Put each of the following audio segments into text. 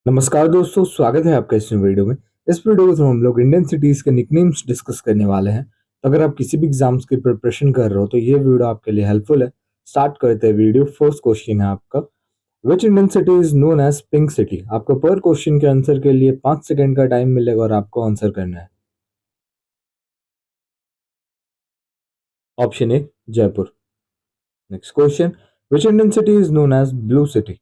नमस्कार दोस्तों, स्वागत है आपका इस वीडियो में। इस वीडियो के थ्रू हम लोग इंडियन सिटीज के निकनेम्स डिस्कस करने वाले हैं। तो अगर आप किसी भी एग्जाम्स की प्रिपरेशन कर रहे हो तो ये वीडियो आपके लिए हेल्पफुल है। स्टार्ट करते हैं वीडियो। फर्स्ट क्वेश्चन है आपका, which Indian city is known as pink city. आपको पर क्वेश्चन के आंसर के लिए 5 सेकंड का टाइम मिलेगा और आपको आंसर करना है। Option A Jaipur. Next question, which Indian city is known as blue city.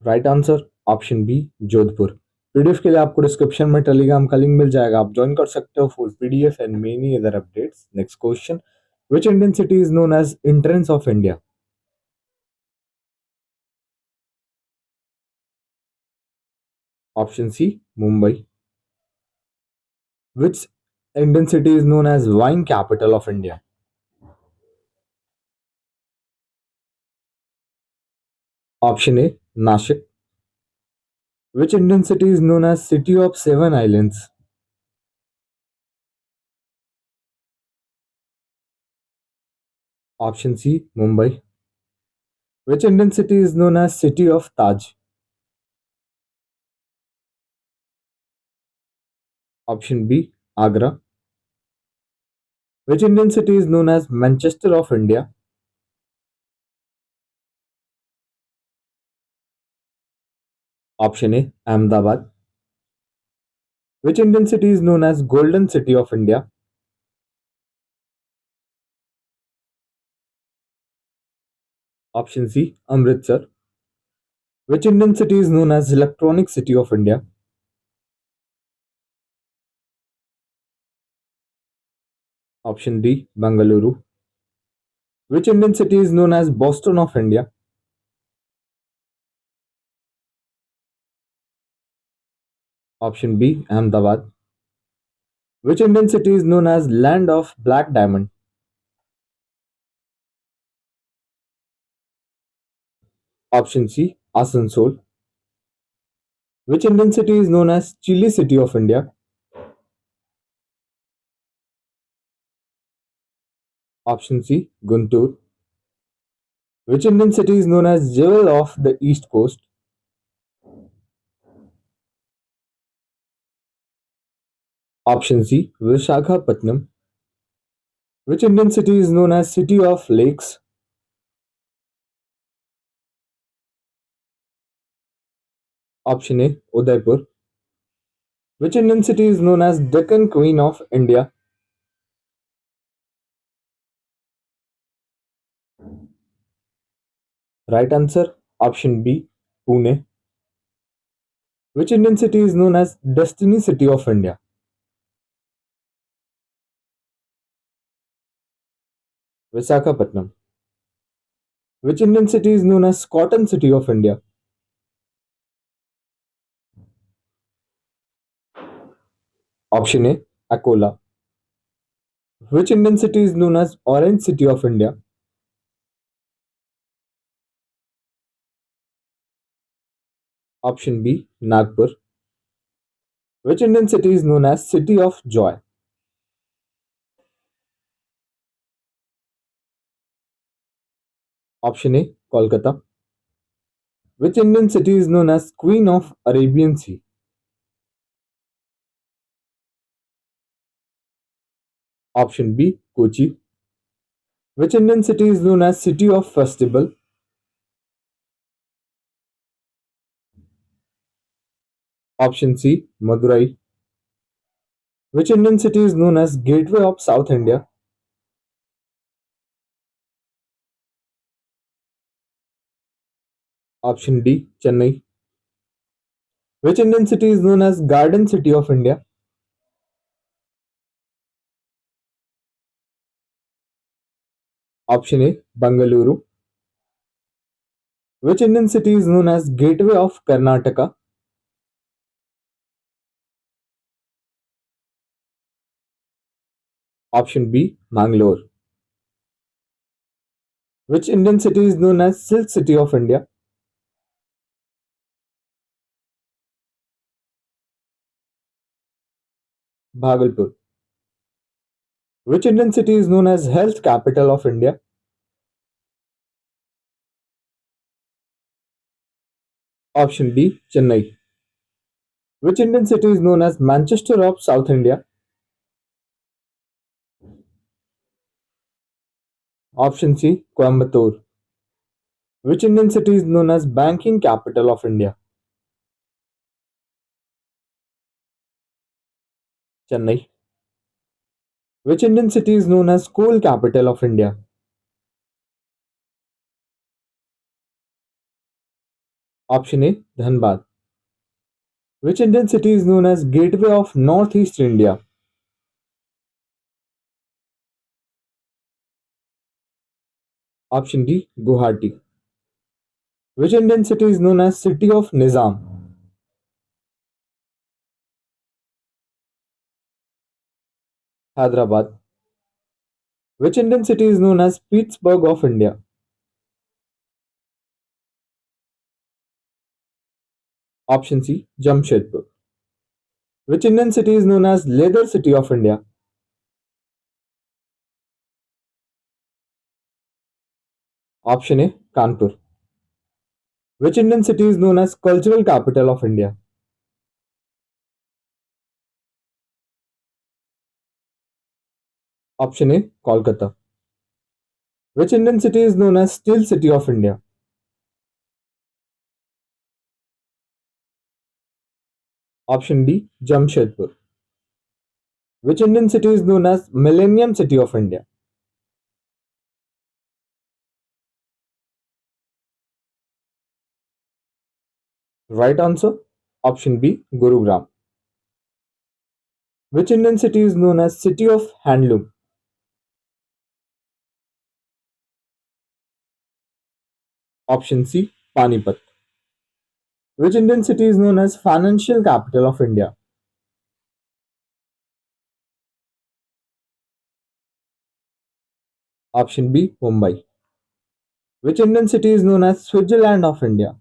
Right answer option B Jodhpur. PDF के लिए आपको डिस्क्रिप्शन में टेलीग्राम का लिंक मिल जाएगा, आप ज्वाइन कर सकते हो। Full PDF and many other updates. Next question, which Indian city is known as entrance of India. Option C Mumbai. Which Indian city is known as wine capital of India. Option A Nashik. Which Indian city is known as city of seven islands. Option C Mumbai. Which Indian city is known as city of Taj. Option B Agra. Which Indian city is known as Manchester of India? Option A Ahmedabad. Which Indian city is known as Golden City of India? Option C Amritsar. Which Indian city is known as Electronic City of India? Option D Bangalore. Which Indian city is known as Boston of India? Option B Ahmedabad. Which Indian city is known as Land of Black Diamond? Option C Asansol. Which Indian city is known as Chili City of India? Option C Guntur. Which Indian city is known as Jewel of the East Coast? Option C Vishakhapatnam. Which Indian city is known as City of Lakes? Option A Udaipur. Which Indian city is known as Deccan Queen of India? Right answer option B Pune. Which Indian city is known as Destiny City of India? Visakhapatnam. Which Indian city is known as Cotton City of India? Option A Akola. Which Indian city is known as Orange City of India? Option B Nagpur. Which Indian city is known as City of Joy? Option A Kolkata. Which Indian city is known as Queen of Arabian Sea? Option B Kochi. Which Indian city is known as City of Festival? Option C Madurai. Which Indian city is known as Gateway of South India? Option D Chennai. Which Indian city is known as Garden City of India? Option A Bangalore. Which Indian city is known as Gateway of Karnataka? Option B Mangalore. Which Indian city is known as Silk City of India? Bhagalpur. Which Indian city is known as Health Capital of India? Option D, Chennai. Which Indian city is known as Manchester of South India? Option C, Coimbatore. Which Indian city is known as banking capital of India? Chennai. Which Indian city is known as school capital of India? Option A, Dhanbad. Which Indian city is known as gateway of Northeast India? Option D, Guwahati. Which Indian city is known as city of Nizam? Hyderabad. Which Indian city is known as Pittsburgh of India? Option C, Jamshedpur. Which Indian city is known as Leather City of India? Option A, Kanpur. Which Indian city is known as cultural capital of India? Option A, Kolkata. Which Indian city is known as Steel City of India? Option D, Jamshedpur. Which Indian city is known as Millennium City of India? Right answer. Option B, Gurugram. Which Indian city is known as City of Handloom? Option C, Panipat. Which Indian city is known as Financial Capital of India? Option B, Mumbai. Which Indian city is known as Switzerland of India?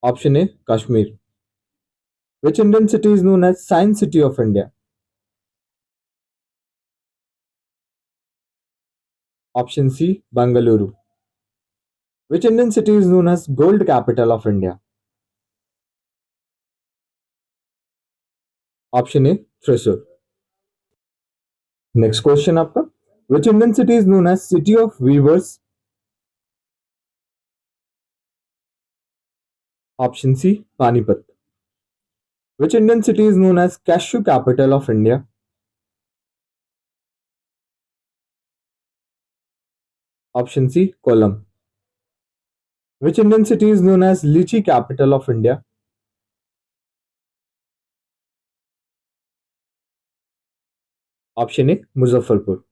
Option A, Kashmir. Which Indian city is known as Science City of India? Option C, Bangalore. Which Indian city is known as Gold Capital of India? Option A, Thrissur. Next question आपका. Which Indian city is known as City of Weavers? Option C, Panipat. Which Indian city is known as Cashew Capital of India? Option C, Kollam. Which Indian city is known as Lychee Capital of India? Option A, Muzaffarpur.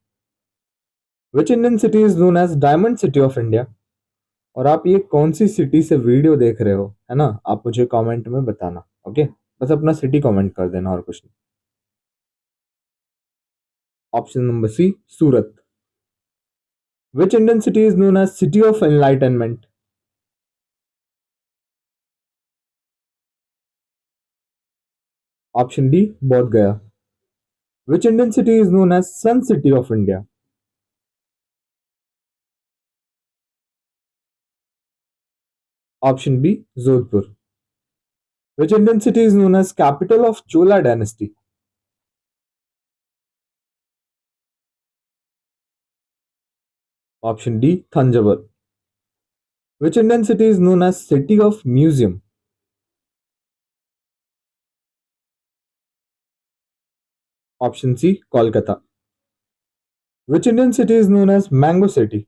Which Indian city is known as Diamond City of India? और आप ये कौन सी city से video देख रहे हो, है ना? आप मुझे कमेंट में बताना. ओके, बस अपना सिटी कमेंट कर देना और कुछ नहीं. Option number C, Surat. Which Indian city is known as city of enlightenment? Option D, Bodh Gaya. Which Indian city is known as sun city of India? Option B, Jodhpur. Which Indian city is known as capital of Chola dynasty? Option D, Thanjavur. Which Indian city is known as city of museum? Option C, Kolkata. Which Indian city is known as Mango City?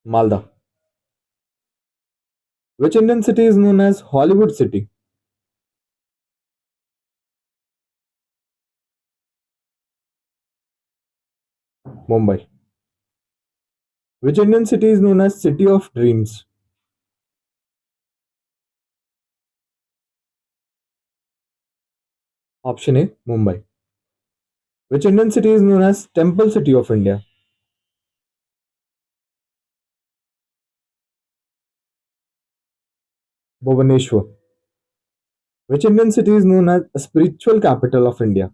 Malda. Which Indian city is known as Hollywood City? Mumbai. Which Indian city is known as City of Dreams? Option A, Mumbai. Which Indian city is known as Temple City of India? Bhubaneswar. Which Indian city is known as Spiritual Capital of India?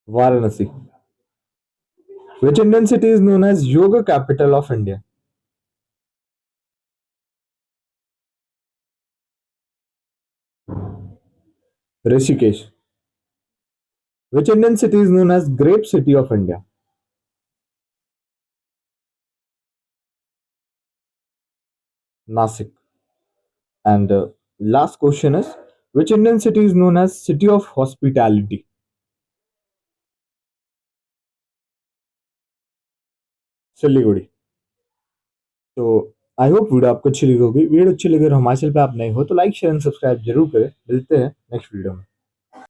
Varanasi. Which Indian city is known as Yoga capital of India? Rishikesh. Which Indian city is known as Grape City of India? Nasik. And last question is, which Indian city is known as City of Hospitality? Siliguri. तो I hope video आपको अच्छी लगी होगी. Video अच्छी लगी और हमारे channel पे आप नए हो तो लाइक शेयर एंड सब्सक्राइब जरूर करें. मिलते हैं नेक्स्ट वीडियो में.